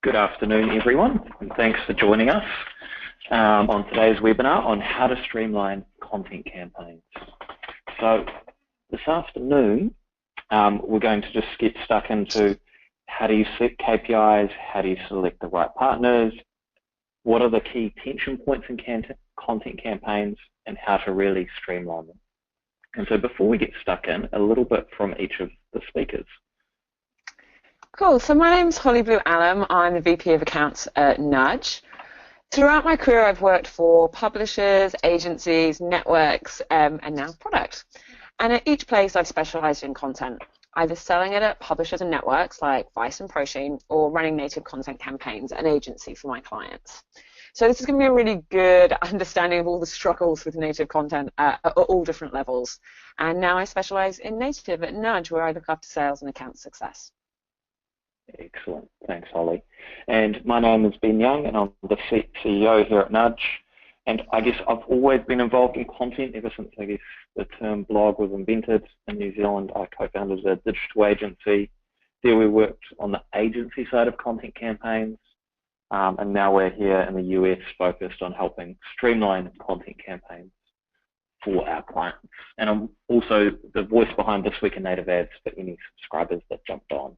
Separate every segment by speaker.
Speaker 1: Good afternoon, everyone, and thanks for joining us on today's webinar on how to streamline content campaigns. So this afternoon, we're going to just get stuck into how do you set KPIs, how do you select the right partners, what are the key tension points in content campaigns, and how to really streamline them. And so before we get stuck in, a little bit from each of the speakers.
Speaker 2: Cool. So my name's Holly Blue-Allam. I'm the VP of Accounts at Nudge. Throughout my career, I've worked for publishers, agencies, networks, and now product. And at each place, I've specialized in content, either selling it at publishers and networks like Vice and ProSheen, or running native content campaigns at an agency for my clients. So this is going to be a really good understanding of all the struggles with native content at all different levels. And now I specialize in native at Nudge, where I look after sales and account success.
Speaker 1: Excellent. Thanks, Holly. And my name is Ben Young, and I'm the CEO here at Nudge. And I guess I've always been involved in content ever since, I guess, the term blog was invented in New Zealand. I co-founded a digital agency. There we worked on the agency side of content campaigns. And now we're here in the US focused on helping streamline content campaigns for our clients. And I'm also the voice behind This Week in Native Ads for any subscribers that jumped on.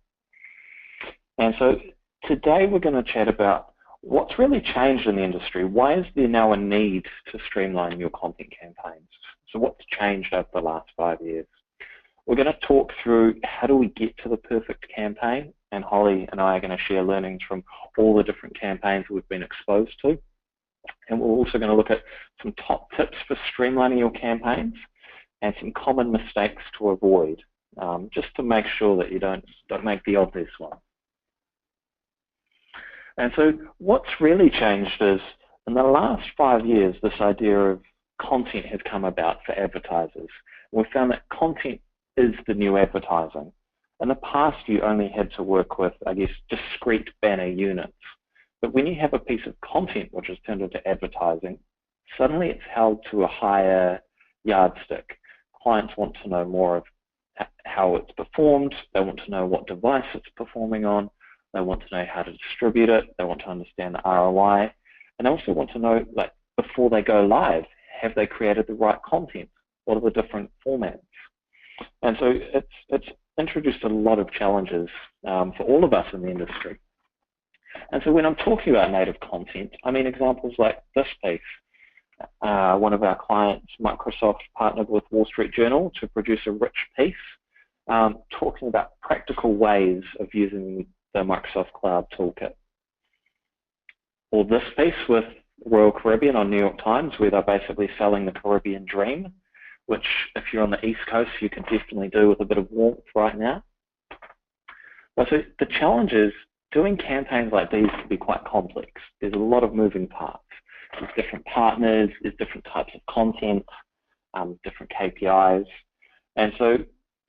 Speaker 1: And so today we're going to chat about what's really changed in the industry. Why is there now a need to streamline your content campaigns? So what's changed over the last 5 years? We're going to talk through how do we get to the perfect campaign, and Holly and I are going to share learnings from all the different campaigns we've been exposed to. And we're also going to look at some top tips for streamlining your campaigns and some common mistakes to avoid, just to make sure that you don't make the obvious one. And so what's really changed is, in the last 5 years, this idea of content has come about for advertisers. We've found that content is the new advertising. In the past, you only had to work with, I guess, discrete banner units. But when you have a piece of content which is turned into advertising, suddenly it's held to a higher yardstick. Clients want to know more of how it's performed. They want to know what device it's performing on. They want to know how to distribute it. They want to understand the ROI. And they also want to know, like, before they go live, have they created the right content? What are the different formats? And so it's introduced a lot of challenges for all of us in the industry. And so when I'm talking about native content, I mean examples like this piece. One of our clients, Microsoft, partnered with Wall Street Journal to produce a rich piece talking about practical ways of using the Microsoft Cloud Toolkit. Or this piece with Royal Caribbean on New York Times, where they're basically selling the Caribbean dream, which if you're on the East Coast, you can definitely do with a bit of warmth right now. But so the challenge is doing campaigns like these can be quite complex. There's a lot of moving parts. There's different partners, there's different types of content, different KPIs. And so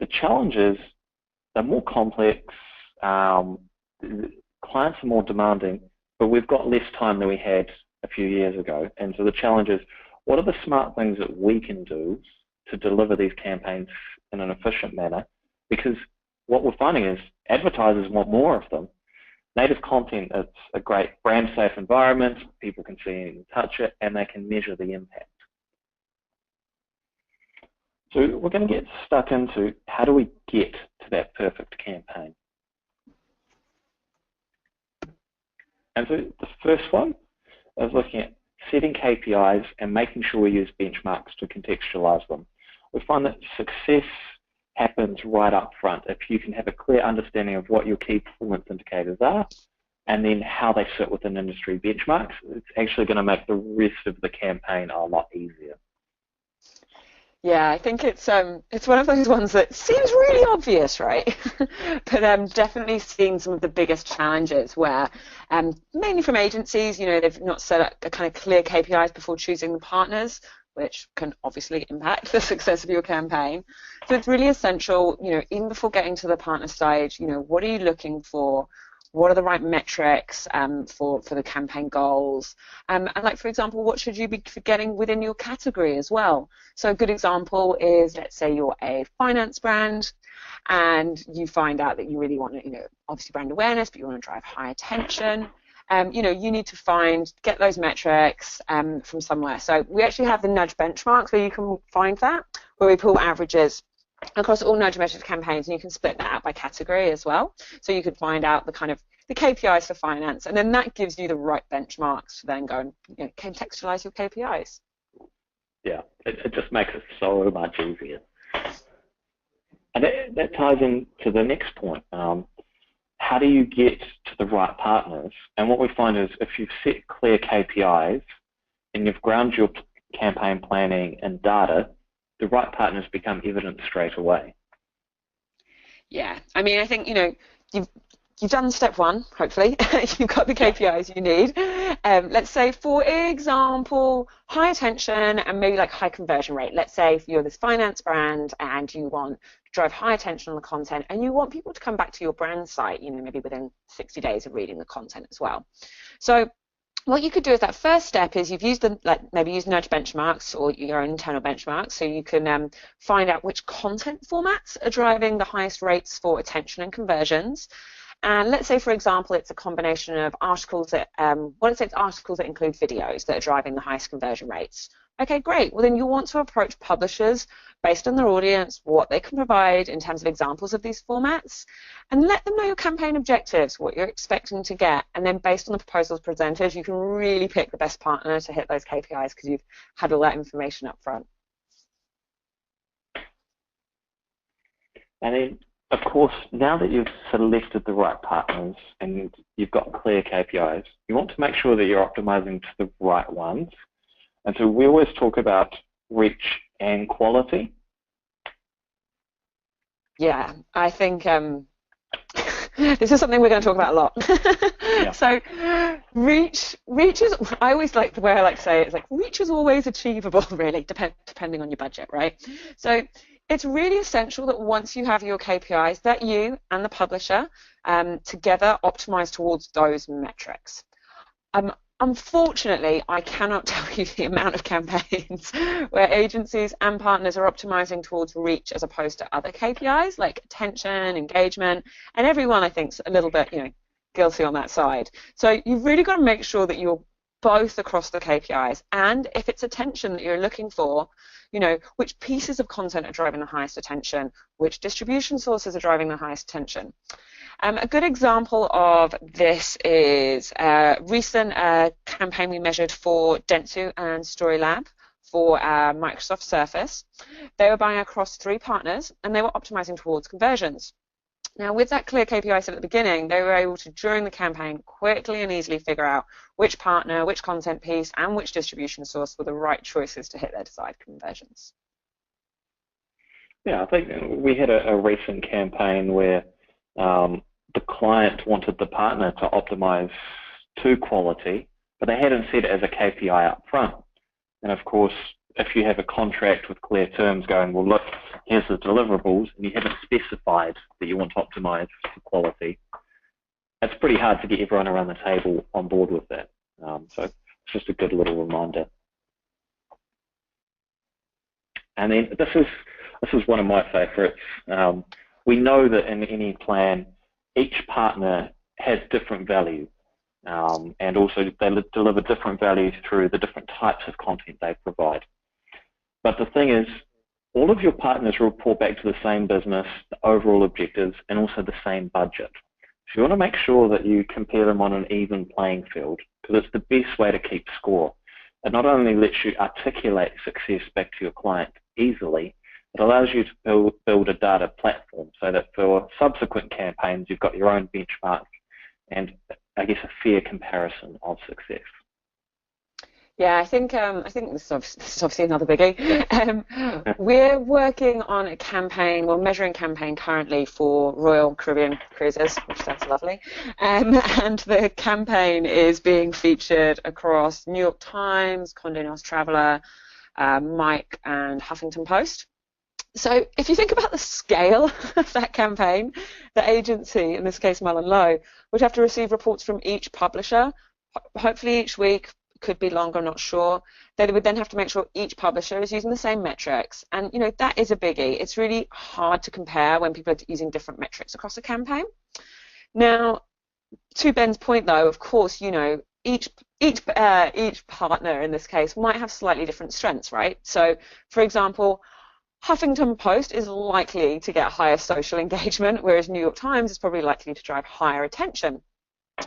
Speaker 1: the challenge is they're more complex, clients are more demanding, but we've got less time than we had a few years ago. And so the challenge is, what are the smart things that we can do to deliver these campaigns in an efficient manner? Because what we're finding is advertisers want more of them. Native content, it's a great brand safe environment, people can see and touch it, and they can measure the impact. So we're going to get stuck into how do we get to that perfect campaign. And so the first one is looking at setting KPIs and making sure we use benchmarks to contextualize them. We find that success happens right up front if you can have a clear understanding of what your key performance indicators are and then how they sit within industry benchmarks. It's actually going to make the rest of the campaign a lot easier.
Speaker 2: Yeah, I think it's one of those ones that seems really obvious, right? But definitely seeing some of the biggest challenges where, mainly from agencies, they've not set up a kind of clear KPIs before choosing the partners, which can obviously impact the success of your campaign. So it's really essential, even before getting to the partner stage, what are you looking for? what are the right metrics for the campaign goals, and like, for example, what should you be getting within your category as well. So a good example is, let's say you're a finance brand and you find out that you really want to, obviously brand awareness, but you want to drive high attention. You need to get those metrics from somewhere. So we actually have the Nudge benchmarks where you can find that, where we pull averages across all Nudge measured campaigns, and you can split that out by category as well. So you could find out the KPIs for finance, and then that gives you the right benchmarks to then go and contextualize your KPIs.
Speaker 1: Yeah, it just makes it so much easier. And that ties into the next point. How do you get to the right partners? And what we find is, if you've set clear KPIs and you've grounded your campaign planning in data, the right partners become evident straight away.
Speaker 2: Yeah, I mean, I think, you've done step one, hopefully. You've got the KPIs you need. Let's say, for example, high attention and maybe like high conversion rate. Let's say if you're this finance brand and you want to drive high attention on the content and you want people to come back to your brand site, maybe within 60 days of reading the content as well. So what you could do as that first step is you've used maybe use Nudge benchmarks or your own internal benchmarks, so you can find out which content formats are driving the highest rates for attention and conversions. And let's say, for example, it's a combination of articles that, it's articles that include videos that are driving the highest conversion rates. Okay, great. Well, then you want to approach publishers based on their audience, what they can provide in terms of examples of these formats, and let them know your campaign objectives, what you're expecting to get. And then based on the proposals presented, you can really pick the best partner to hit those KPIs because you've had all that information up front.
Speaker 1: And then, of course, now that you've selected the right partners and you've got clear KPIs, you want to make sure that you're optimizing to the right ones. And so we always talk about reach and quality.
Speaker 2: Yeah, I think this is something we're going to talk about a lot.
Speaker 1: Yeah.
Speaker 2: So reach is, I always like, the way I like to say it is like, reach is always achievable, really, depending on your budget, right? So it's really essential that once you have your KPIs, that you and the publisher together optimize towards those metrics. Unfortunately, I cannot tell you the amount of campaigns where agencies and partners are optimizing towards reach as opposed to other KPIs like attention, engagement, and everyone, I think, is a little bit, guilty on that side. So you've really got to make sure that you're both across the KPIs, and if it's attention that you're looking for, which pieces of content are driving the highest attention, which distribution sources are driving the highest attention. A good example of this is a recent campaign we measured for Dentsu and Storylab for Microsoft Surface. They were buying across 3 partners, and they were optimizing towards conversions. Now, with that clear KPI set at the beginning, they were able to, during the campaign, quickly and easily figure out which partner, which content piece, and which distribution source were the right choices to hit their desired conversions.
Speaker 1: Yeah, I think we had a recent campaign where the client wanted the partner to optimize to quality, but they hadn't set it as a KPI up front. And of course, if you have a contract with clear terms going, well, look, here's the deliverables, and you haven't specified that you want to optimize for quality, it's pretty hard to get everyone around the table on board with that. So it's just a good little reminder. And then this is one of my favorites. We know that in any plan, each partner has different value, and also they deliver different values through the different types of content they provide. But the thing is, all of your partners report back to the same business, the overall objectives, and also the same budget. So you want to make sure that you compare them on an even playing field, because it's the best way to keep score. It not only lets you articulate success back to your client easily, it allows you to build a data platform so that for subsequent campaigns, you've got your own benchmark and, I guess, a fair comparison of success.
Speaker 2: Yeah, I think this is obviously another biggie. We're working on a campaign, we're measuring campaign currently for Royal Caribbean Cruises, which sounds lovely. And the campaign is being featured across New York Times, Condé Nast Traveler, Mike, and Huffington Post. So if you think about the scale of that campaign, the agency, in this case Mullen Lowe, would have to receive reports from each publisher, hopefully each week, could be longer, I'm not sure. They would then have to make sure each publisher is using the same metrics. And that is a biggie. It's really hard to compare when people are using different metrics across a campaign. Now, to Ben's point though, of course, each partner in this case might have slightly different strengths, right? So, for example, Huffington Post is likely to get higher social engagement, whereas New York Times is probably likely to drive higher attention.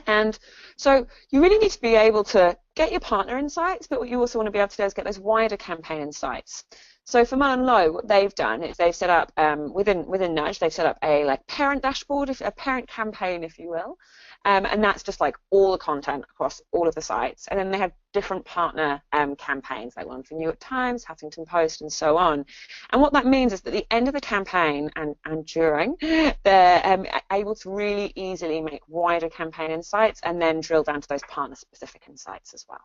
Speaker 2: And so you really need to be able to get your partner insights, but what you also want to be able to do is get those wider campaign insights. So for Mullen Lowe, what they've done is they've set up, within Nudge, they've set up a parent dashboard, a parent campaign, if you will. And that's just like all the content across all of the sites. And then they have different partner campaigns, like one for New York Times, Huffington Post, and so on. And what that means is that at the end of the campaign and during, they're able to really easily make wider campaign insights and then drill down to those partner-specific insights as well.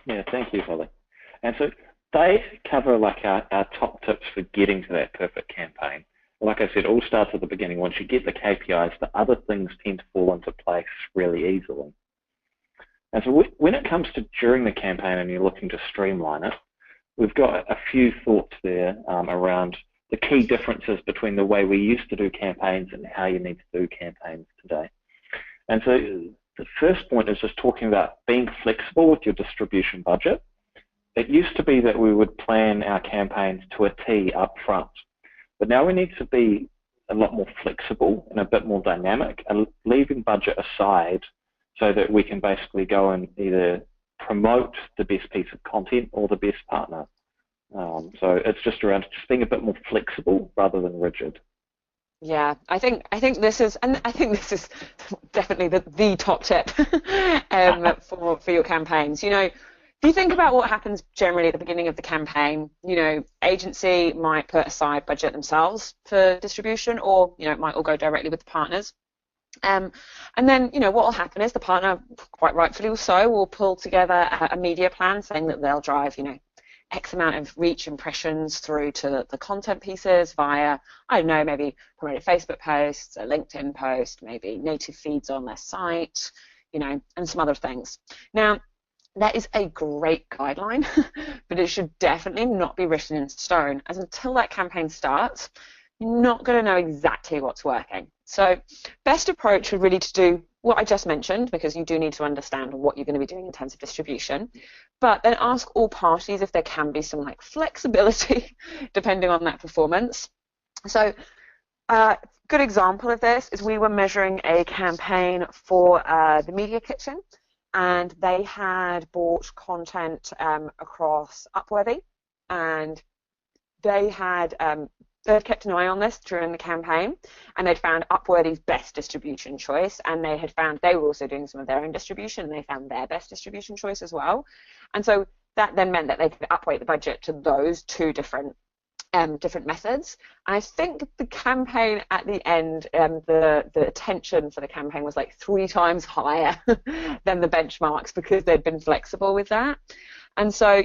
Speaker 1: Yeah, thank you, Holly. And so they cover like our top tips for getting to that perfect campaign. Like I said, it all starts at the beginning. Once you get the KPIs, the other things tend to fall into place really easily. And so when it comes to during the campaign and you're looking to streamline it, we've got a few thoughts there around the key differences between the way we used to do campaigns and how you need to do campaigns today. And so the first point is just talking about being flexible with your distribution budget. It used to be that we would plan our campaigns to a T up front. But now we need to be a lot more flexible and a bit more dynamic, and leaving budget aside so that we can basically go and either promote the best piece of content or the best partner. So it's just around just being a bit more flexible rather than rigid.
Speaker 2: Yeah, I think this is definitely the top tip for your campaigns. If you think about what happens generally at the beginning of the campaign, agency might put aside budget themselves for distribution, or it might all go directly with the partners. And then what will happen is the partner, quite rightfully so, will pull together a media plan saying that they'll drive X amount of reach impressions through to the content pieces via, I don't know, maybe promoted Facebook posts, a LinkedIn post, maybe native feeds on their site, and some other things. Now, that is a great guideline, but it should definitely not be written in stone, as until that campaign starts, you're not going to know exactly what's working. So best approach would really to do what I just mentioned, because you do need to understand what you're going to be doing in terms of distribution, but then ask all parties if there can be some flexibility depending on that performance. So good example of this is we were measuring a campaign for the Media Kitchen, and they had bought content across Upworthy, and they had they'd kept an eye on this during the campaign, and they'd found Upworthy's best distribution choice, and they had found they were also doing some of their own distribution, and they found their best distribution choice as well. And so that then meant that they could upweight the budget to those two different methods. And I think the campaign at the end, the attention for the campaign was like 3 times higher than the benchmarks, because they'd been flexible with that. And so,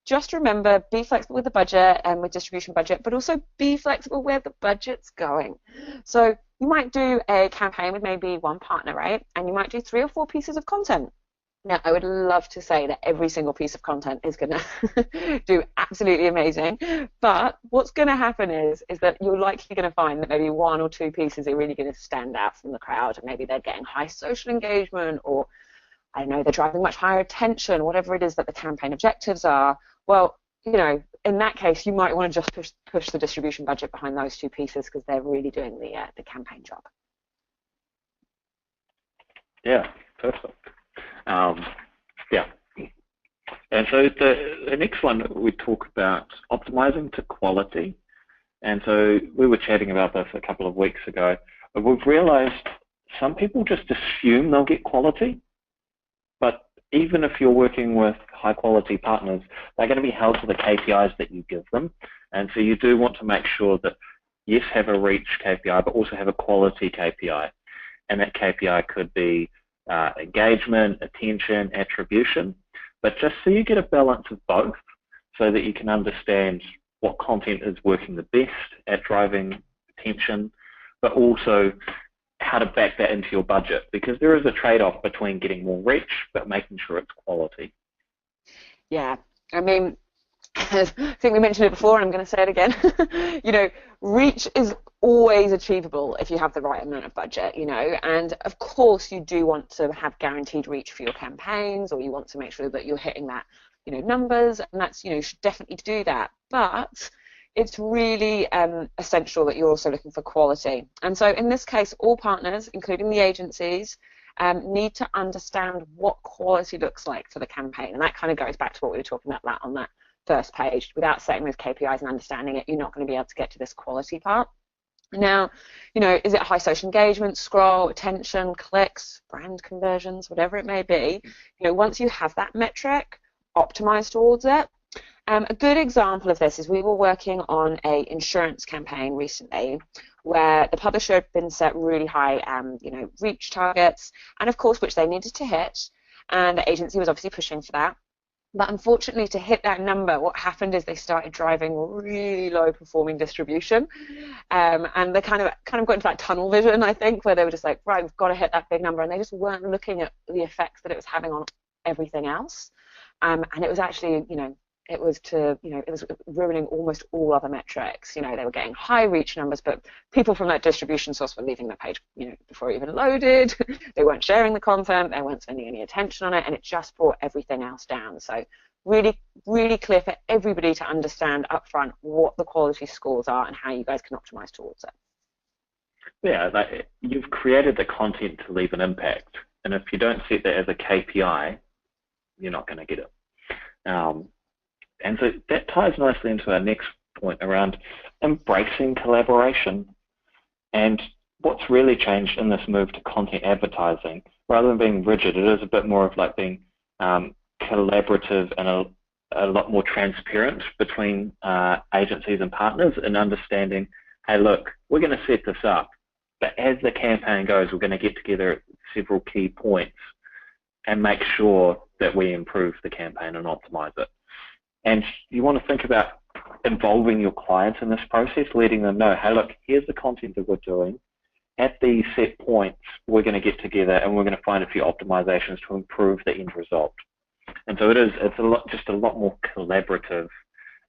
Speaker 2: just remember, be flexible with the budget and with distribution budget, but also be flexible where the budget's going. So you might do a campaign with maybe one partner, right? And you might do 3 or 4 pieces of content. Now, I would love to say that every single piece of content is going to do absolutely amazing, but what's going to happen is that you're likely going to find that maybe 1 or 2 pieces are really going to stand out from the crowd, and maybe they're getting high social engagement, or I don't know, they're driving much higher attention, whatever it is that the campaign objectives are. Well, in that case, you might want to just push the distribution budget behind those 2 pieces, because they're really doing the campaign job.
Speaker 1: Yeah, perfect. Yeah. And so the next one, we talk about optimizing to quality. And so we were chatting about this a couple of weeks ago. But we've realized some people just assume they'll get quality, but even if you're working with high quality partners, they're going to be held to the KPIs that you give them. And so you do want to make sure that, yes, have a reach KPI, but also have a quality KPI. And that KPI could be engagement, attention, attribution, but just so you get a balance of both. so that you can understand what content is working the best at driving attention, but also how to back that into your budget, because there is a trade-off between getting more reach but making sure it's quality.
Speaker 2: Yeah, I mean, I think we mentioned it before, and I'm going to say it again. Reach is always achievable if you have the right amount of budget, and of course you do want to have guaranteed reach for your campaigns, or you want to make sure that you're hitting that, numbers, and that's, you should definitely do that. But it's really essential that you're also looking for quality. And so in this case, all partners, including the agencies, need to understand what quality looks like for the campaign. And that kind of goes back to what we were talking about on that first page. Without setting those KPIs and understanding it, you're not going to be able to get to this quality part. Now, is it high social engagement, scroll, attention, clicks, brand conversions, whatever it may be, once you have that metric, optimize towards it. A good example of this is we were working on an insurance campaign recently where the publisher had been set really high, reach targets, and of course, which they needed to hit, and the agency was obviously pushing for that. But unfortunately, to hit that number, what happened is they started driving really low-performing distribution, and they kind of got into that tunnel vision, I think, where they were just like, right, we've got to hit that big number, and they just weren't looking at the effects that it was having on everything else, and it was actually, it was ruining almost all other metrics. They were getting high reach numbers, but people from that distribution source were leaving the page, before it even loaded. They weren't sharing the content, they weren't spending any attention on it, and it just brought everything else down. So really, really clear for everybody to understand upfront what the quality scores are and how you guys can optimize towards it.
Speaker 1: Yeah, you've created the content to leave an impact, and if you don't set that as a KPI, you're not going to get it. And so that ties nicely into our next point around embracing collaboration. And what's really changed in this move to content advertising, rather than being rigid, it is a bit more of like being collaborative and a lot more transparent between agencies and partners, and understanding, hey, look, we're going to set this up, but as the campaign goes, we're going to get together at several key points and make sure that we improve the campaign and optimize it. And you want to think about involving your clients in this process, letting them know, hey, look, here's the content that we're doing. At these set points, we're going to get together and we're going to find a few optimizations to improve the end result. And so it's just a lot more collaborative.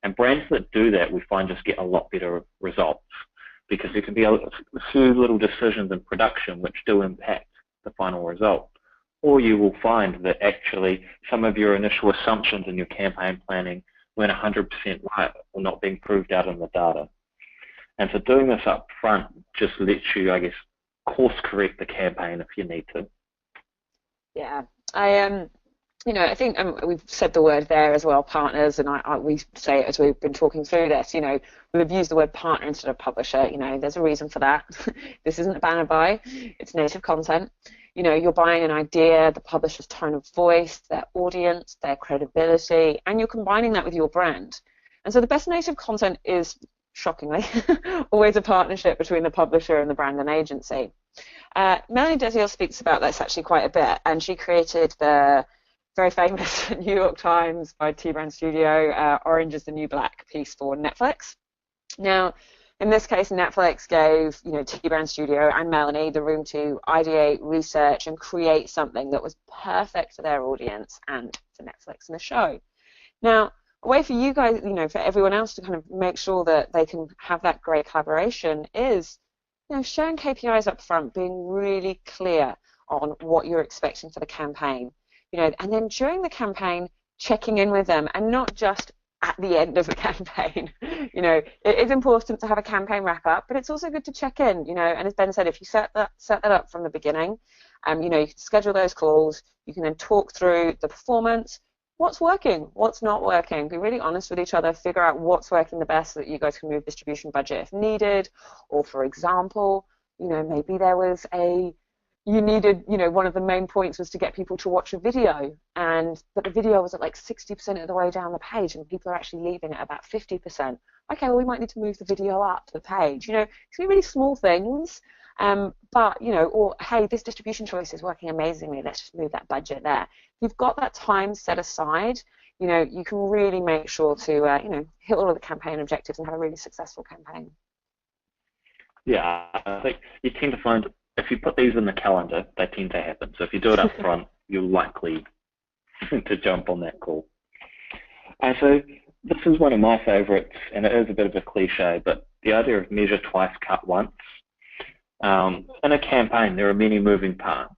Speaker 1: And brands that do that, we find, just get a lot better results, because there can be a few little decisions in production which do impact the final result. Or you will find that actually some of your initial assumptions in your campaign planning weren't 100% right, or not being proved out in the data. And so doing this up front just lets you, I guess, course correct the campaign if you need to.
Speaker 2: Yeah, I think we've said the word there as well, partners, and we say it as we've been talking through this. We've used the word partner instead of publisher. There's a reason for that. This isn't a banner buy; it's native content. You're buying an idea, the publisher's tone of voice, their audience, their credibility, and you're combining that with your brand. And so the best native content is, shockingly, always a partnership between the publisher and the brand and agency. Melanie Desiel speaks about this actually quite a bit, and she created the very famous New York Times by T Brand Studio, Orange is the New Black piece for Netflix. Now, in this case, Netflix gave T Brand Studio and Melanie the room to ideate, research, and create something that was perfect for their audience and for Netflix and the show. Now, a way for you guys, for everyone else to kind of make sure that they can have that great collaboration is, sharing KPIs up front, being really clear on what you're expecting for the campaign, and then during the campaign, checking in with them, and not just at the end of the campaign. It is important to have a campaign wrap up, but it's also good to check in, and as Ben said, if you set that up from the beginning, you can schedule those calls, you can then talk through the performance, what's working, what's not working, be really honest with each other, figure out what's working the best so that you guys can move distribution budget if needed. Or for example, maybe there was you needed, one of the main points was to get people to watch a video, but the video was at like 60% of the way down the page and people are actually leaving at about 50%. Okay, well, we might need to move the video up the page. It can be really small things, but, or hey, this distribution choice is working amazingly, let's just move that budget there. If you've got that time set aside, you can really make sure to, hit all of the campaign objectives and have a really successful campaign.
Speaker 1: Yeah, I think you tend to find if you put these in the calendar, they tend to happen. So if you do it up front, you're likely to jump on that call. And so this is one of my favorites, and it is a bit of a cliche, but the idea of measure twice, cut once. In a campaign, there are many moving parts,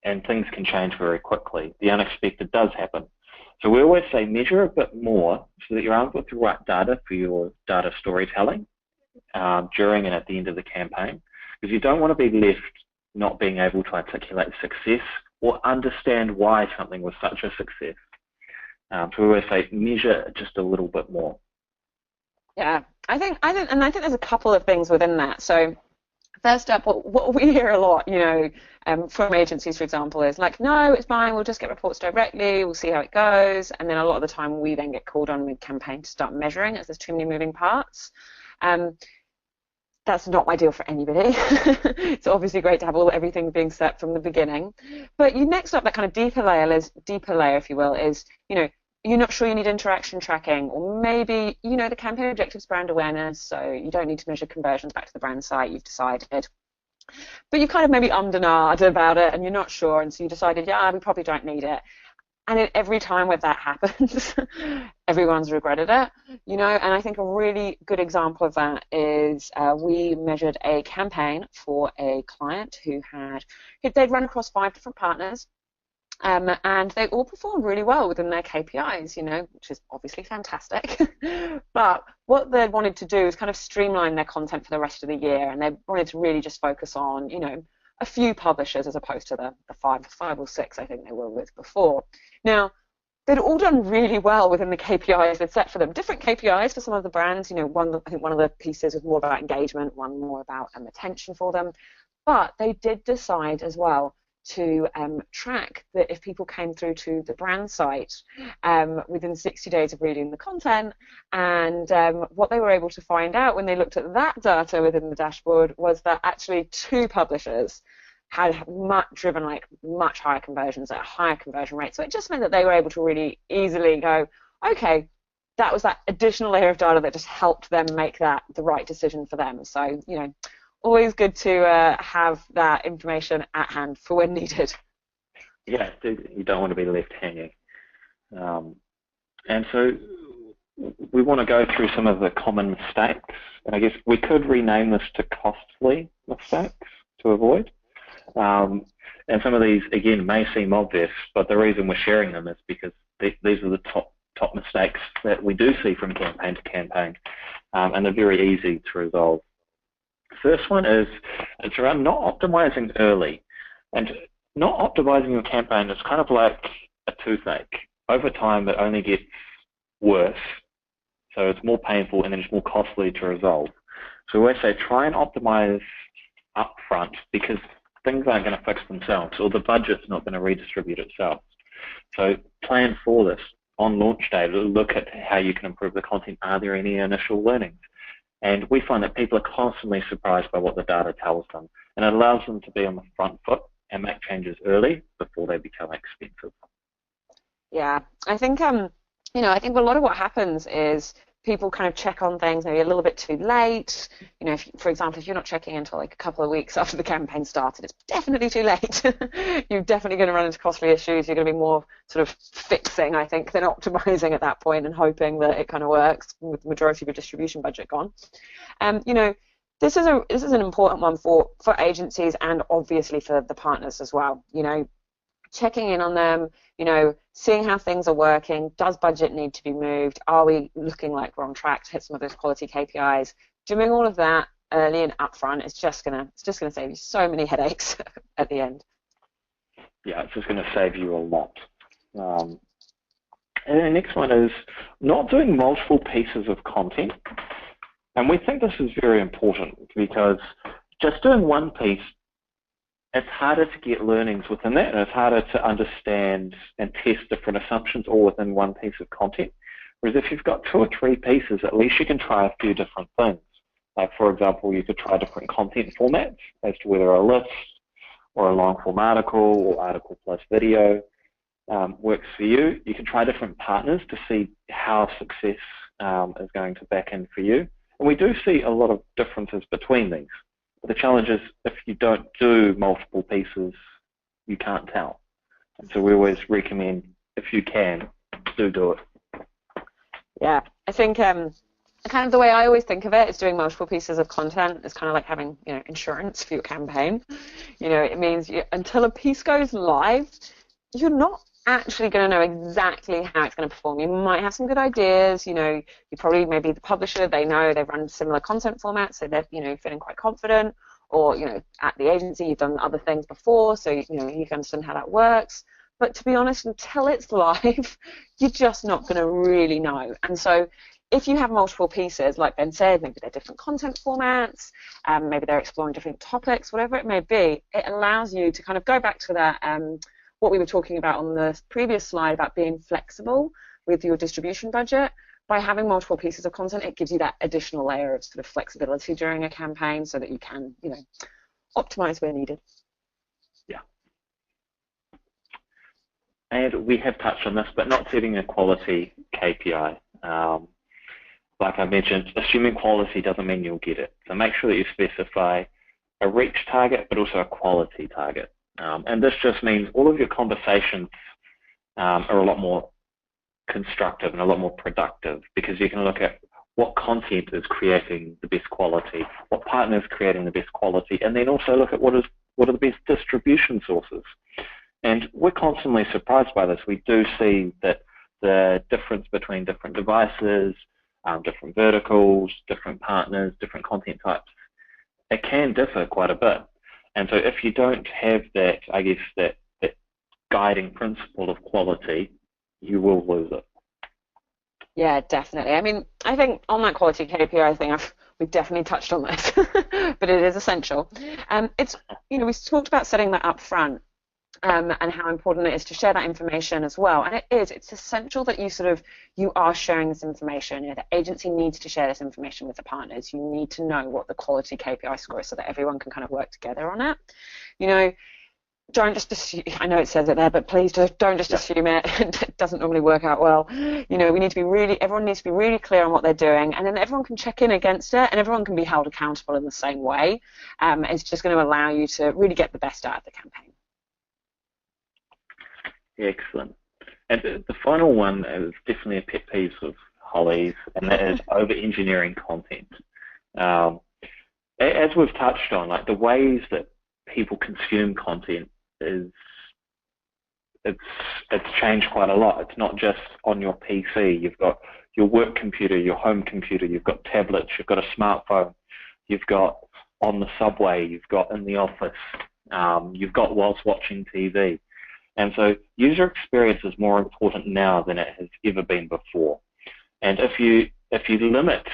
Speaker 1: and things can change very quickly. The unexpected does happen. So we always say measure a bit more so that you're armed with the right data for your data storytelling during and at the end of the campaign, because you don't want to be left not being able to articulate success or understand why something was such a success. So we always say measure just a little bit more.
Speaker 2: Yeah, I think there's a couple of things within that. So first up, what we hear a lot, from agencies, for example, is like, no, it's fine, we'll just get reports directly, we'll see how it goes. And then a lot of the time we then get called on mid-campaign to start measuring as there's too many moving parts. That's not ideal for anybody. It's obviously great to have everything being set from the beginning. But next up, that kind of deeper layer, if you will, is, you're not sure you need interaction tracking, or maybe, the campaign objectives brand awareness, so you don't need to measure conversions back to the brand site, you've decided. But you kind of maybe ummed and ahed about it, and you're not sure, and so you decided, yeah, we probably don't need it. And every time when that happens, everyone's regretted it, and I think a really good example of that is we measured a campaign for a client they'd run across 5 different partners, and they all performed really well within their KPIs, which is obviously fantastic. But what they wanted to do is kind of streamline their content for the rest of the year, and they wanted to really just focus on, a few publishers as opposed to the five or six I think they were with before. Now, they'd all done really well within the KPIs they'd set for them. Different KPIs for some of the brands. I think one of the pieces was more about engagement, one more about attention for them. But they did decide as well to track that if people came through to the brand site within 60 days of reading the content, and what they were able to find out when they looked at that data within the dashboard was that actually 2 publishers had driven much higher conversions at a higher conversion rate. So it just meant that they were able to really easily go, okay, that was that additional layer of data that just helped them make that the right decision for them. So, always good to have that information at hand for when needed.
Speaker 1: Yeah, you don't want to be left hanging. And so we want to go through some of the common mistakes, and I guess we could rename this to costly mistakes to avoid. And some of these, again, may seem obvious, but the reason we're sharing them is because these are the top mistakes that we do see from campaign to campaign, and they're very easy to resolve. First one is it's around not optimizing early. And not optimizing your campaign is kind of like a toothache. Over time, it only gets worse. So it's more painful and then it's more costly to resolve. So we always say try and optimize up front, because things aren't going to fix themselves, or the budget's not going to redistribute itself. So plan for this. On launch day, look at how you can improve the content. Are there any initial learnings? And we find that people are constantly surprised by what the data tells them, and it allows them to be on the front foot and make changes early before they become expensive.
Speaker 2: Yeah, I think I think a lot of what happens is people kind of check on things maybe a little bit too late. For example, if you're not checking until a couple of weeks after the campaign started, it's definitely too late. You're definitely going to run into costly issues. You're going to be more sort of fixing, I think, than optimizing at that point and hoping that it kind of works with the majority of your distribution budget gone. This is an important one for agencies and obviously for the partners as well. Checking in on them, seeing how things are working. Does budget need to be moved? Are we looking like we're on track to hit some of those quality KPIs? Doing all of that early and upfront is just gonna save you so many headaches at the end.
Speaker 1: Yeah, it's just going to save you a lot. And the next one is not doing multiple pieces of content. And we think this is very important because just doing one piece, it's harder to get learnings within that, and it's harder to understand and test different assumptions all within one piece of content. Whereas if you've got 2 or 3 pieces, at least you can try a few different things. Like, for example, you could try different content formats as to whether a list or a long-form article or article plus video. works for you. You can try different partners to see how success is going to back in for you. And we do see a lot of differences between these. But the challenge is if you don't do multiple pieces, you can't tell. And so we always recommend, if you can, do it.
Speaker 2: Yeah, I think kind of the way I always think of it is doing multiple pieces of content is kind of like having, insurance for your campaign. It means until a piece goes live, you're not actually going to know exactly how it's going to perform. You might have some good ideas. You probably, maybe the publisher, they know they've run similar content formats, so they're feeling quite confident. Or at the agency you've done other things before, so you can understand how that works. But to be honest, until it's live, you're just not going to really know. And so if you have multiple pieces, like Ben said, maybe they're different content formats, maybe they're exploring different topics, whatever it may be, it allows you to kind of go back to that, what we were talking about on the previous slide about being flexible with your distribution budget. By having multiple pieces of content, it gives you that additional layer of sort of flexibility during a campaign so that you can, optimize where needed.
Speaker 1: Yeah. And we have touched on this, but not setting a quality KPI. Like I mentioned, assuming quality doesn't mean you'll get it. So make sure that you specify a reach target, but also a quality target. And this just means all of your conversations are a lot more constructive and a lot more productive, because you can look at what content is creating the best quality, what partner is creating the best quality, and then also look at what are the best distribution sources. And we're constantly surprised by this. We do see that the difference between different devices, different verticals, different partners, different content types, it can differ quite a bit. And so if you don't have that, I guess, that guiding principle of quality, you will lose it.
Speaker 2: Yeah, definitely. I mean, I think on that quality KPI thing, we've definitely touched on this, but it is essential. It's, we talked about setting that up front and how important it is to share that information as well. And it's essential that you are sharing this information. The agency needs to share this information with the partners. You need to know what the quality KPI score is so that everyone can kind of work together on it. Don't just assume, I know it says it there, but please don't just assume it. It doesn't normally work out well. Everyone needs to be really clear on what they're doing, and then everyone can check in against it, and everyone can be held accountable in the same way. It's just going to allow you to really get the best out of the campaign.
Speaker 1: Excellent. And the final one is definitely a pet peeve of Holly's, and that is over-engineering content. As we've touched on, like the ways that people consume content it's changed quite a lot. It's not just on your PC. You've got your work computer, your home computer, you've got tablets, you've got a smartphone, you've got on the subway, you've got in the office, you've got whilst watching TV. And so user experience is more important now than it has ever been before. And if you limit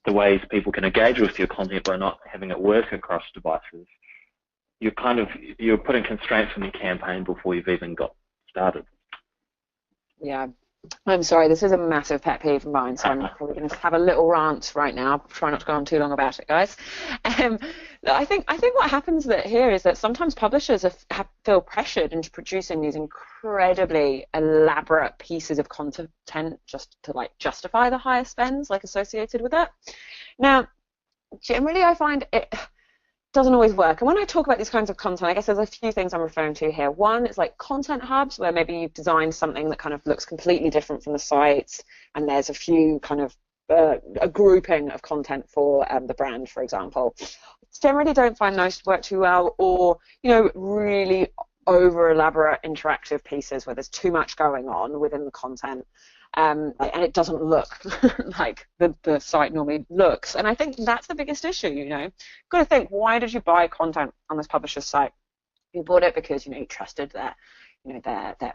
Speaker 1: the ways people can engage with your content by not having it work across devices, you're putting constraints on your campaign before you've even got started.
Speaker 2: Yeah, I'm sorry, this is a massive pet peeve of mine, so I'm probably going to have a little rant right now. Try not to go on too long about it, guys. I think what happens here is that sometimes publishers feel pressured into producing these incredibly elaborate pieces of content just to justify the higher spends associated with it. Now, generally, I find it doesn't always work. And when I talk about these kinds of content, I guess there's a few things I'm referring to here. One is content hubs, where maybe you've designed something that kind of looks completely different from the sites, and there's a few kind of a grouping of content for the brand, for example. Generally don't find those work too well, or really over elaborate interactive pieces where there's too much going on within the content. And it doesn't look like the site normally looks. And I think that's the biggest issue, You've got to think, why did you buy content on this publisher's site? You bought it because, you trusted their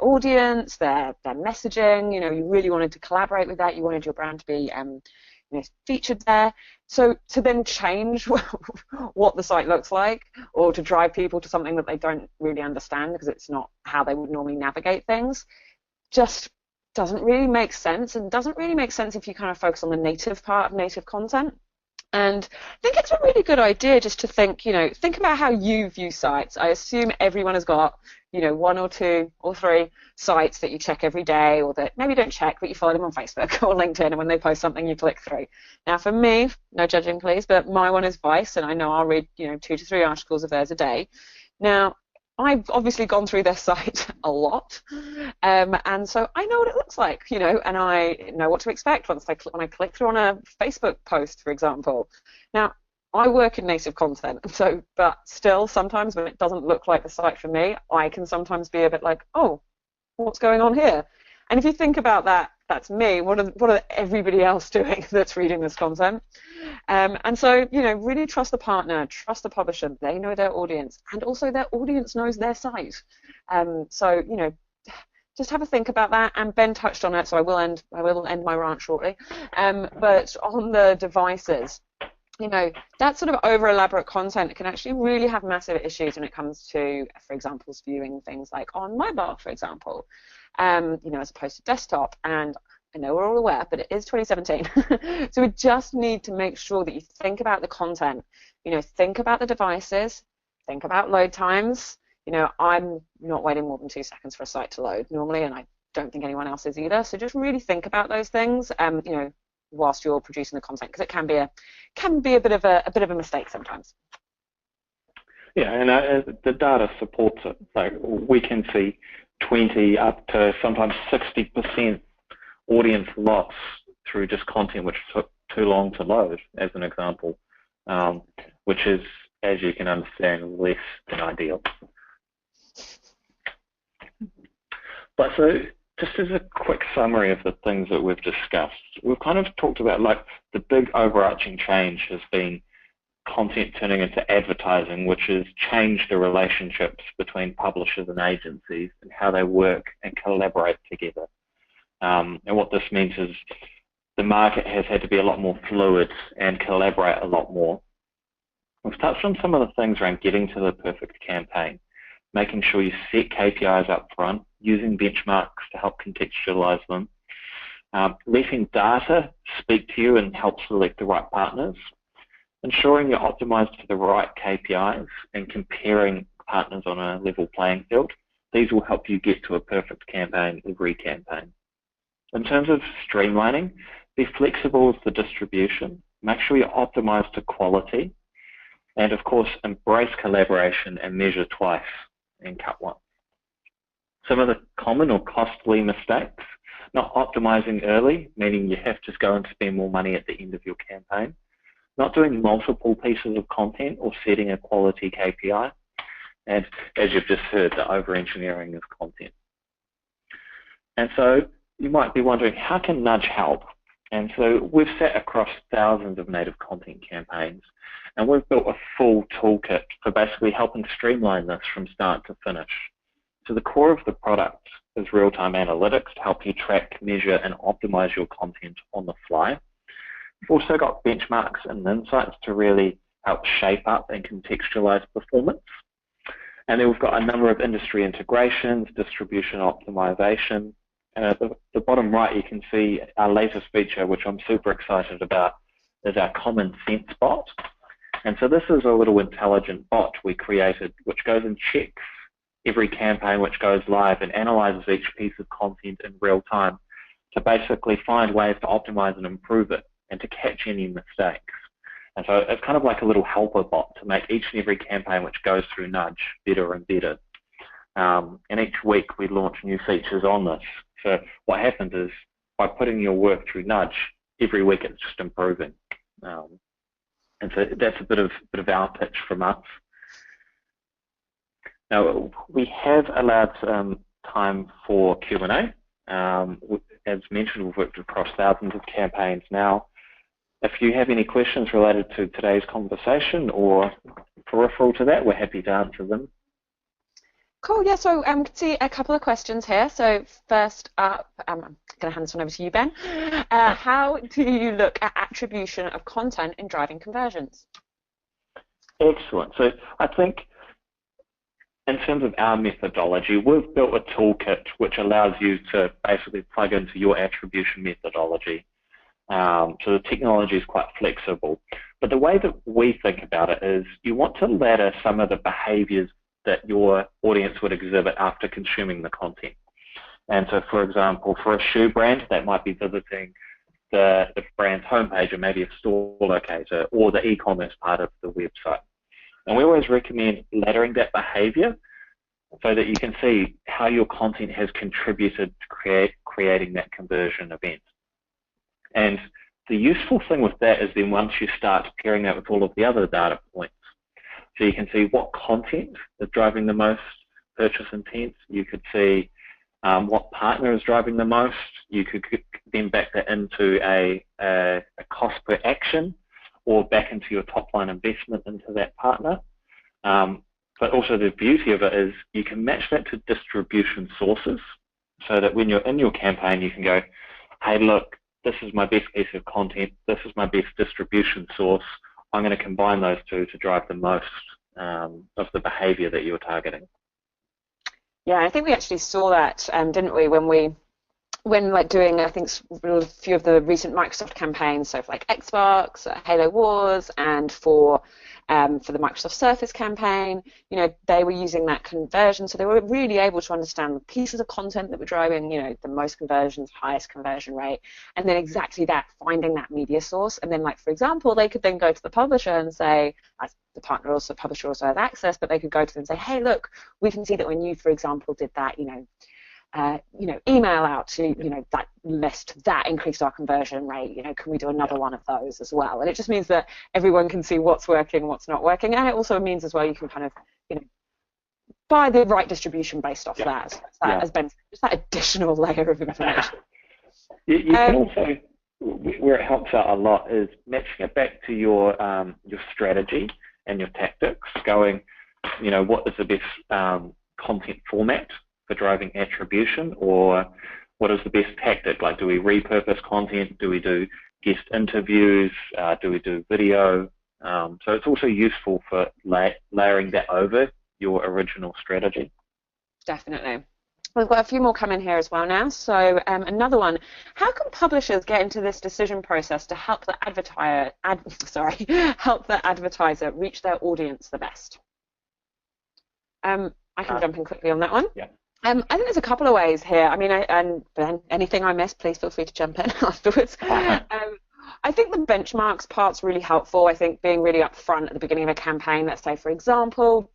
Speaker 2: audience, their messaging, you really wanted to collaborate with that. You wanted your brand to be featured there. So to then change what the site looks like, or to drive people to something that they don't really understand because it's not how they would normally navigate things, just doesn't really make sense, and doesn't really make sense if you kind of focus on the native part of native content. And I think it's a really good idea just to think, think about how you view sites. I assume everyone has got, one or two or three sites that you check every day, or that maybe you don't check, but you follow them on Facebook or LinkedIn, and when they post something, you click through. Now, for me, no judging, please, but my one is Vice, and I know I'll read, 2 to 3 articles of theirs a day. Now, I've obviously gone through their site a lot, and so I know what it looks like, and I know what to expect when I click through on a Facebook post, for example. Now, I work in native content, but still, sometimes when it doesn't look like the site for me, I can sometimes be a bit like, oh, what's going on here? And if you think about that, that's me. What are everybody else doing that's reading this content? And so, really trust the partner, trust the publisher. They know their audience, and also their audience knows their site. So, just have a think about that. And Ben touched on it, so I will end my rant shortly. But on the devices, that sort of over elaborate content can actually really have massive issues when it comes to, for example, viewing things like on mobile, for example, as opposed to desktop. And I know we're all aware, but it is 2017. So we just need to make sure that you think about the content, think about the devices, think about load times. I'm not waiting more than 2 seconds for a site to load normally, and I don't think anyone else is either. So just really think about those things, whilst you're producing the content, because it can be a bit of a mistake sometimes.
Speaker 1: Yeah, and the data supports it. Like, we can see 20 up to sometimes 60% audience loss through just content which took too long to load, as an example, which is, as you can understand, less than ideal. But so, just as a quick summary of the things that we've discussed, we've kind of talked about, like, the big overarching change has been content turning into advertising, which has changed the relationships between publishers and agencies and how they work and collaborate together. And what this means is the market has had to be a lot more fluid and collaborate a lot more. We've touched on some of the things around getting to the perfect campaign, making sure you set KPIs up front, using benchmarks to help contextualize them, letting data speak to you and help select the right partners, ensuring you're optimized for the right KPIs and comparing partners on a level playing field. These will help you get to a perfect campaign every campaign. In terms of streamlining, be flexible with the distribution, make sure you're optimized to quality, and of course, embrace collaboration and measure twice and cut once. Some of the common or costly mistakes: not optimizing early, meaning you have to go and spend more money at the end of your campaign, not doing multiple pieces of content or setting a quality KPI, and as you've just heard, the over-engineering of content. And so you might be wondering, how can Nudge help? And so we've sat across thousands of native content campaigns, and we've built a full toolkit for basically helping streamline this from start to finish. So the core of the product is real-time analytics to help you track, measure, and optimize your content on the fly. We've also got benchmarks and insights to really help shape up and contextualize performance. And then we've got a number of industry integrations, distribution optimization. And at the bottom right, you can see our latest feature, which I'm super excited about, is our common sense bot. And so this is a little intelligent bot we created, which goes and checks every campaign which goes live and analyzes each piece of content in real time to basically find ways to optimize and improve it and to catch any mistakes. And so it's kind of like a little helper bot to make each and every campaign which goes through Nudge better and better. And each week we launch new features on this. So what happens is, by putting your work through Nudge, every week it's just improving. And so that's a bit of our pitch from us. Now, we have allowed time for Q&A. As mentioned, we've worked across thousands of campaigns now. If you have any questions related to today's conversation or peripheral to that, we're happy to answer them.
Speaker 2: Cool, yeah, so I can see a couple of questions here. So first up, I'm going to hand this one over to you, Ben. How do you look at attribution of content in driving conversions?
Speaker 1: Excellent. So I think in terms of our methodology, we've built a toolkit which allows you to basically plug into your attribution methodology. So the technology is quite flexible. But the way that we think about it is you want to ladder some of the behaviors that your audience would exhibit after consuming the content. And so, for example, for a shoe brand, that might be visiting the brand's homepage or maybe a store locator or the e-commerce part of the website. And we always recommend laddering that behavior so that you can see how your content has contributed to creating that conversion event. And the useful thing with that is then once you start pairing that with all of the other data points, so you can see what content is driving the most purchase intent, you could see what partner is driving the most, you could then back that into a cost per action or back into your top line investment into that partner. But also the beauty of it is you can match that to distribution sources so that when you're in your campaign, you can go, hey, look, this is my best piece of content, this is my best distribution source. I'm going to combine those two to drive the most of the behavior that you're targeting.
Speaker 2: Yeah, I think we actually saw that, didn't we, when like doing, I think, a few of the recent Microsoft campaigns, so for like Xbox, Halo Wars, and for the Microsoft Surface campaign, you know, they were using that conversion, so they were really able to understand the pieces of content that were driving, you know, the most conversions, highest conversion rate, and then exactly that, finding that media source, and then, like, for example, they could then go to the publisher and say, as the publisher also has access, but they could go to them and say, hey, look, we can see that when you, for example, did that, email out to, that list, that increased our conversion rate, can we do another one of those as well? And it just means that everyone can see what's working, what's not working, and it also means as well you can kind of, buy the right distribution based off that. As Ben said, just that additional layer of information.
Speaker 1: You can also, where it helps out a lot is matching it back to your strategy and your tactics, going, what is the best content format for driving attribution, or what is the best tactic? Like, do we repurpose content? Do we do guest interviews? Do we do video? So it's also useful for layering that over your original strategy.
Speaker 2: Definitely. We've got a few more coming here as well now. So another one, how can publishers get into this decision process to help the advertiser reach their audience the best? I can jump in quickly on that one.
Speaker 1: Yeah.
Speaker 2: I think there's a couple of ways here. I mean, and Ben, anything I miss, please feel free to jump in afterwards. I think the benchmarks part's really helpful. I think being really upfront at the beginning of a campaign, let's say, for example,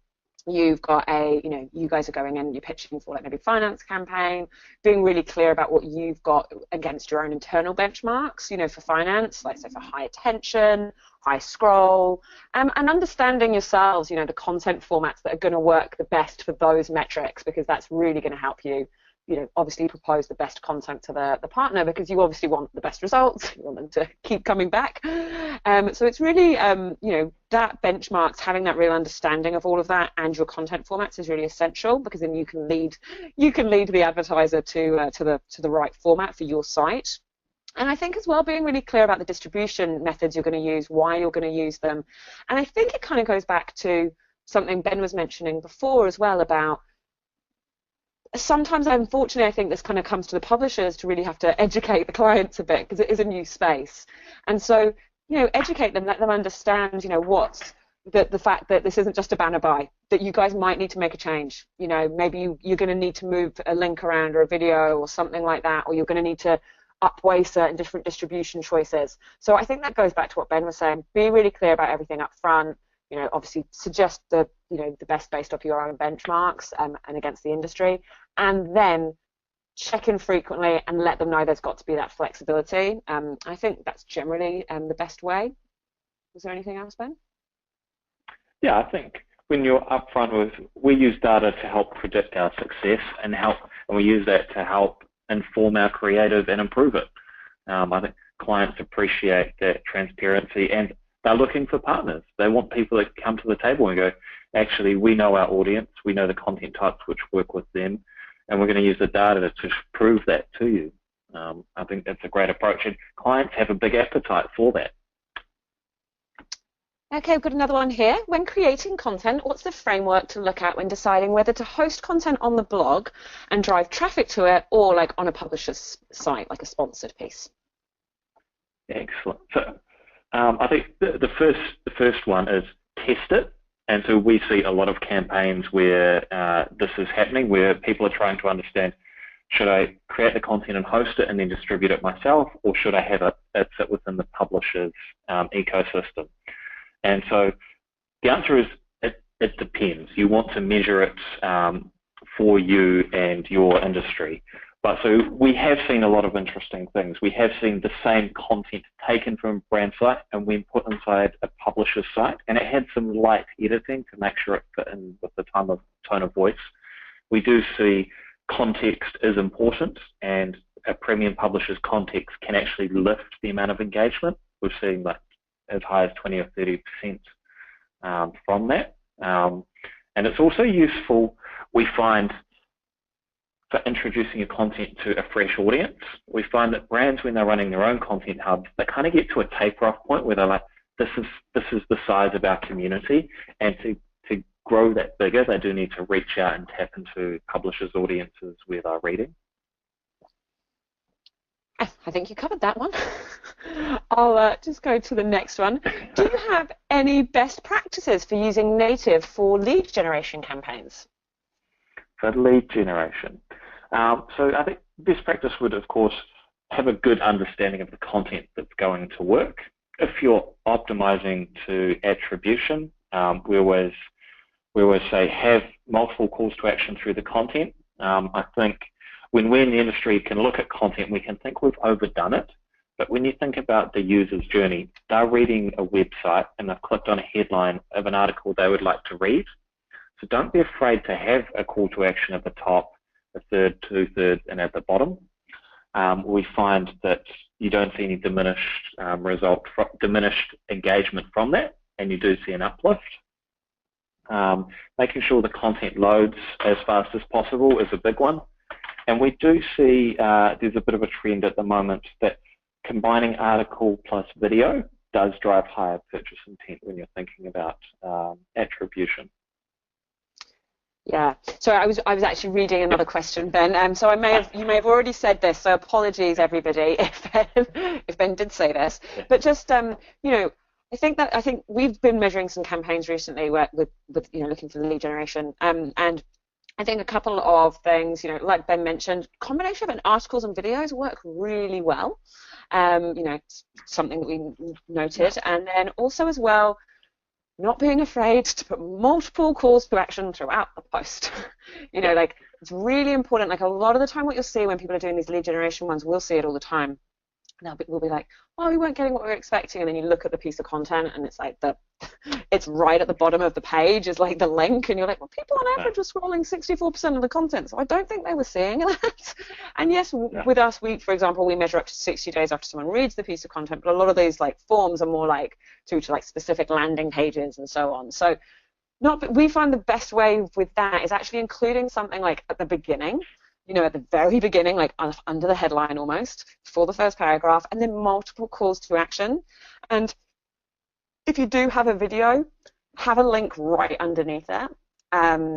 Speaker 2: you've got you guys are going in, you're pitching for like maybe finance campaign, being really clear about what you've got against your own internal benchmarks, for finance, like say for high attention, high scroll, and understanding yourselves, the content formats that are going to work the best for those metrics, because that's really going to help you, obviously propose the best content to the partner, because you obviously want the best results, you want them to keep coming back. So it's really, that benchmarks, having that real understanding of all of that and your content formats is really essential, because then you can lead the advertiser to the right format for your site. And I think as well, being really clear about the distribution methods you're going to use, why you're going to use them. And I think it kind of goes back to something Ben was mentioning before as well, about sometimes, unfortunately, I think this kind of comes to the publishers to really have to educate the clients a bit, because it is a new space. And so, educate them, let them understand, what's the fact that this isn't just a banner buy, that you guys might need to make a change. Maybe you're going to need to move a link around or a video or something like that, or you're going to need to upweigh certain different distribution choices. So I think that goes back to what Ben was saying. Be really clear about everything up front. Obviously suggest the best based off your own benchmarks and against the industry, and then check in frequently and let them know there's got to be that flexibility. I think that's generally the best way. Was there anything else, Ben?
Speaker 1: Yeah, I think when you're upfront we use data to help predict our success and we use that to help inform our creative and improve it. I think clients appreciate that transparency, and they're looking for partners. They want people that come to the table and go, actually, we know our audience, we know the content types which work with them, and we're going to use the data to prove that to you. I think that's a great approach, and clients have a big appetite for that.
Speaker 2: Okay, we've got another one here. When creating content, what's the framework to look at when deciding whether to host content on the blog and drive traffic to it, or like on a publisher's site, like a sponsored piece?
Speaker 1: Excellent. So I think the first one is test it. And so we see a lot of campaigns where this is happening, where people are trying to understand, should I create the content and host it and then distribute it myself, or should I have it sit within the publisher's ecosystem? And so the answer is it depends. You want to measure it for you and your industry. But so we have seen a lot of interesting things. We have seen the same content taken from a brand site and then put inside a publisher's site, and it had some light editing to make sure it fit in with the tone of voice. We do see context is important, and a premium publisher's context can actually lift the amount of engagement. We're seeing like as high as 20 or 30% from that. And it's also useful, we find, for introducing your content to a fresh audience. We find that brands, when they're running their own content hubs, they kind of get to a taper-off point where they're like, this is the size of our community, and to grow that bigger, they do need to reach out and tap into publishers' audiences where they're reading.
Speaker 2: I think you covered that one. I'll just go to the next one. Do you have any best practices for using native for lead generation campaigns?
Speaker 1: For lead generation. So I think best practice would, of course, have a good understanding of the content that's going to work. If you're optimizing to attribution, we always say have multiple calls to action through the content. I think when we in the industry can look at content, we can think we've overdone it. But when you think about the user's journey, they're reading a website and they've clicked on a headline of an article they would like to read. So don't be afraid to have a call to action at the top, a third, two-thirds, and at the bottom. We find that you don't see any diminished diminished engagement from that, and you do see an uplift. Making sure the content loads as fast as possible is a big one. And we do see there's a bit of a trend at the moment that combining article plus video does drive higher purchase intent when you're thinking about attribution.
Speaker 2: Yeah. So I was actually reading another question, Ben. So you may have already said this. So apologies, everybody, if Ben did say this. But just I think we've been measuring some campaigns recently with looking for the lead generation. And I think a couple of things, like Ben mentioned, combination of articles and videos work really well. Something that we noted, and then also as well, not being afraid to put multiple calls to action throughout the post. It's really important. Like a lot of the time what you'll see when people are doing these lead generation ones, we'll see it all the time. We'll be like, oh, we weren't getting what we were expecting, and then you look at the piece of content and it's like it's right at the bottom of the page is like the link, and you're like, well, people on average were scrolling 64% of the content, so I don't think they were seeing that. And yes, with us, for example, we measure up to 60 days after someone reads the piece of content, but a lot of these forms are more through to specific landing pages and so on. So we find the best way with that is actually including something at the beginning, at the very beginning, under the headline almost, for the first paragraph, and then multiple calls to action. And if you do have a video, have a link right underneath it,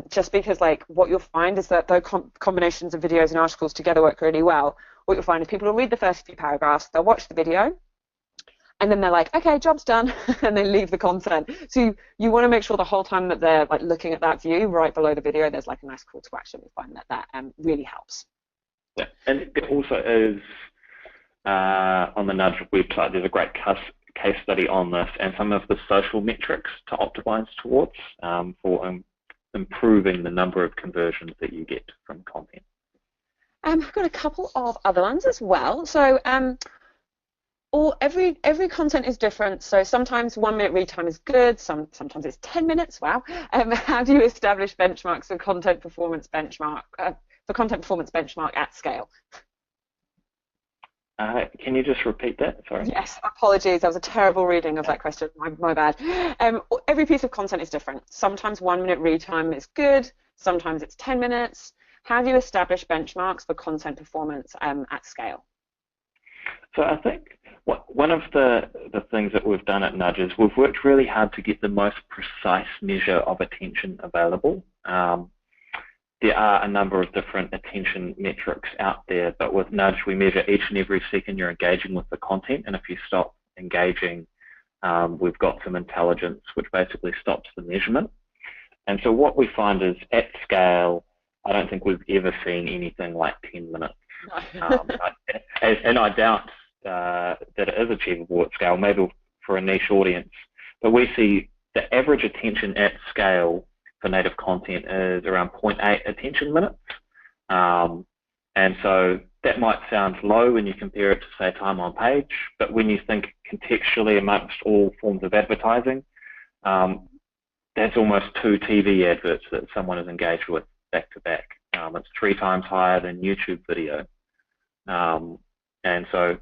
Speaker 2: just because what you'll find is that those combinations of videos and articles together work really well. What you'll find is people will read the first few paragraphs, they'll watch the video, and then they're like, okay, job's done, and they leave the content. So you want to make sure the whole time that they're looking at that view, right below the video, there's a nice call to action. We find that really helps.
Speaker 1: Yeah, and it also is on the Nudge website, there's a great case study on this and some of the social metrics to optimize towards for improving the number of conversions that you get from content.
Speaker 2: I've got a couple of other ones as well. So every content is different. So sometimes 1 minute read time is good. Sometimes it's 10 minutes. Wow. How do you establish benchmarks for content performance benchmark at scale?
Speaker 1: Can you just repeat that? Sorry.
Speaker 2: Yes, apologies. That was a terrible reading of that question. My bad. Every piece of content is different. Sometimes 1 minute read time is good. Sometimes it's 10 minutes. How do you establish benchmarks for content performance at scale?
Speaker 1: So I think one of the things that we've done at Nudge is we've worked really hard to get the most precise measure of attention available. There are a number of different attention metrics out there, but with Nudge we measure each and every second you're engaging with the content, and if you stop engaging, We've got some intelligence, which basically stops the measurement. And so what we find is at scale, I don't think we've ever seen anything like 10 minutes. And I doubt that it is achievable at scale, maybe for a niche audience. But we see the average attention at scale for native content is around 0.8 attention minutes. And so that might sound low when you compare it to, say, time on page, but when you think contextually amongst all forms of advertising, that's almost 2 TV adverts that someone is engaged with back to back. It's 3 times higher than YouTube video. And so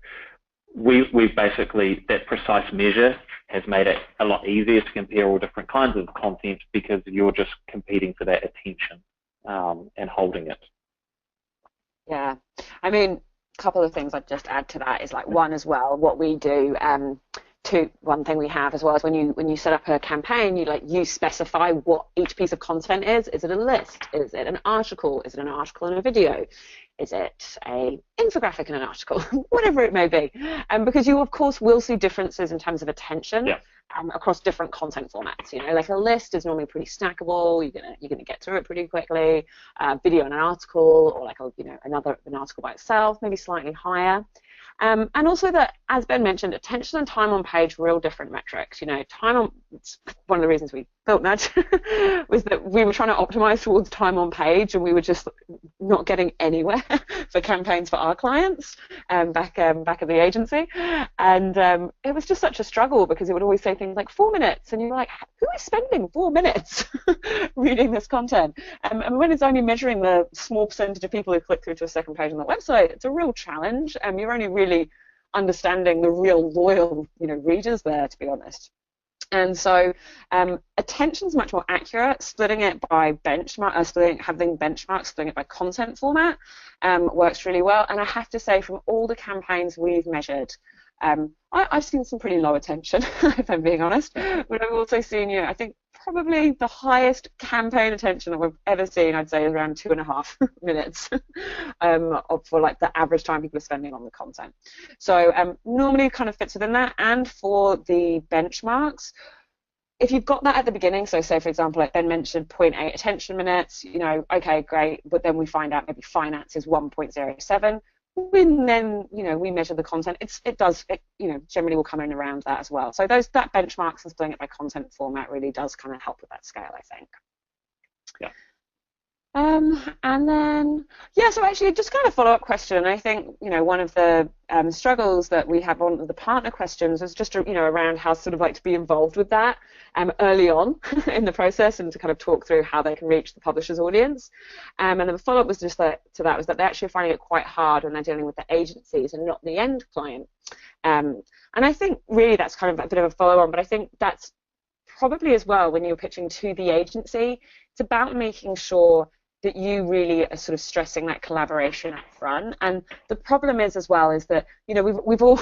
Speaker 1: we've basically, that precise measure has made it a lot easier to compare all different kinds of content because you're just competing for that attention and holding it.
Speaker 2: Yeah, I mean, a couple of things I'd just add to that is like one as well, what we do, one thing we have as well is when you set up a campaign, you specify what each piece of content is. Is it a list? Is it an article? Is it an article and a video? Is it an infographic and an article? Whatever it may be. Because you, of course, will see differences in terms of attention across different content formats. Like a list is normally pretty snackable. You're gonna get through it pretty quickly. Video and an article, or like an article by itself, maybe slightly higher. And also that, as Ben mentioned, attention and time on page, real different metrics. It's one of the reasons we built Nudge was that we were trying to optimize towards time on page, and we were just not getting anywhere for campaigns for our clients back at the agency. And it was just such a struggle because it would always say things like 4 minutes, and you're like, who is spending 4 minutes reading this content? And when it's only measuring the small percentage of people who click through to a second page on the website, it's a real challenge. You're only really understanding the real loyal readers there, to be honest. And so attention is much more accurate. Splitting it by having benchmarks, splitting it by content format works really well. And I have to say, from all the campaigns we've measured, I've seen some pretty low attention, if I'm being honest. But I've also seen, I think probably the highest campaign attention that we've ever seen, I'd say, is around 2.5 minutes for like the average time people are spending on the content. So normally it kind of fits within that. And for the benchmarks, if you've got that at the beginning, so say, for example, like Ben mentioned 0.8 attention minutes, okay, great, but then we find out maybe finance is 1.07. When then we measure the content, it generally will come in around that as well. So that benchmarks and splitting it by content format really does kind of help with that scale, I think.
Speaker 1: Yeah.
Speaker 2: And then so actually just kind of follow-up question. I think one of the struggles that we have on the partner questions is just around how sort of like to be involved with that early on in the process, and to kind of talk through how they can reach the publisher's audience. And then the follow-up was just that they're actually finding it quite hard when they're dealing with the agencies and not the end client. And I think really that's kind of a bit of a follow-on, but I think that's probably as well when you're pitching to the agency, it's about making sure that you really are sort of stressing that collaboration up front. And the problem is as well is that we've all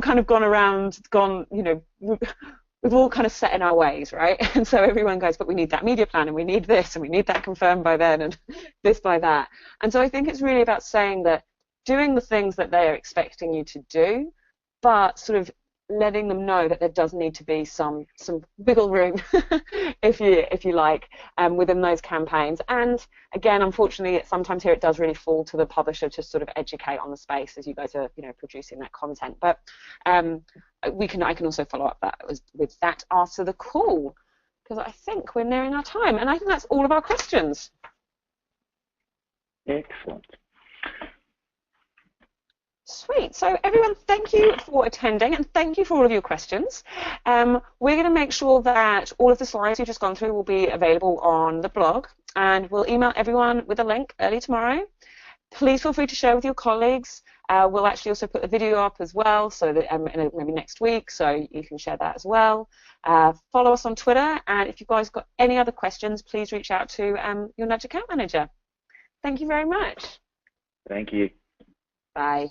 Speaker 2: kind of we've all kind of set in our ways, right? And so everyone goes, but we need that media plan, and we need this, and we need that confirmed by then, and this by that. And so I think it's really about saying that doing the things that they are expecting you to do, but sort of letting them know that there does need to be some wiggle room, if you like, within those campaigns. And again, unfortunately, sometimes here it does really fall to the publisher to sort of educate on the space as you guys are producing that content. But I can also follow up with that after the call, because I think we're nearing our time, and I think that's all of our questions.
Speaker 1: Excellent.
Speaker 2: Sweet. So everyone, thank you for attending, and thank you for all of your questions. We're going to make sure that all of the slides you've just gone through will be available on the blog, and we'll email everyone with a link early tomorrow. Please feel free to share with your colleagues. We'll actually also put the video up as well, so that maybe next week, so you can share that as well. Follow us on Twitter, and if you guys got any other questions, please reach out to your Nudge account manager. Thank you very much.
Speaker 1: Thank you.
Speaker 2: Bye.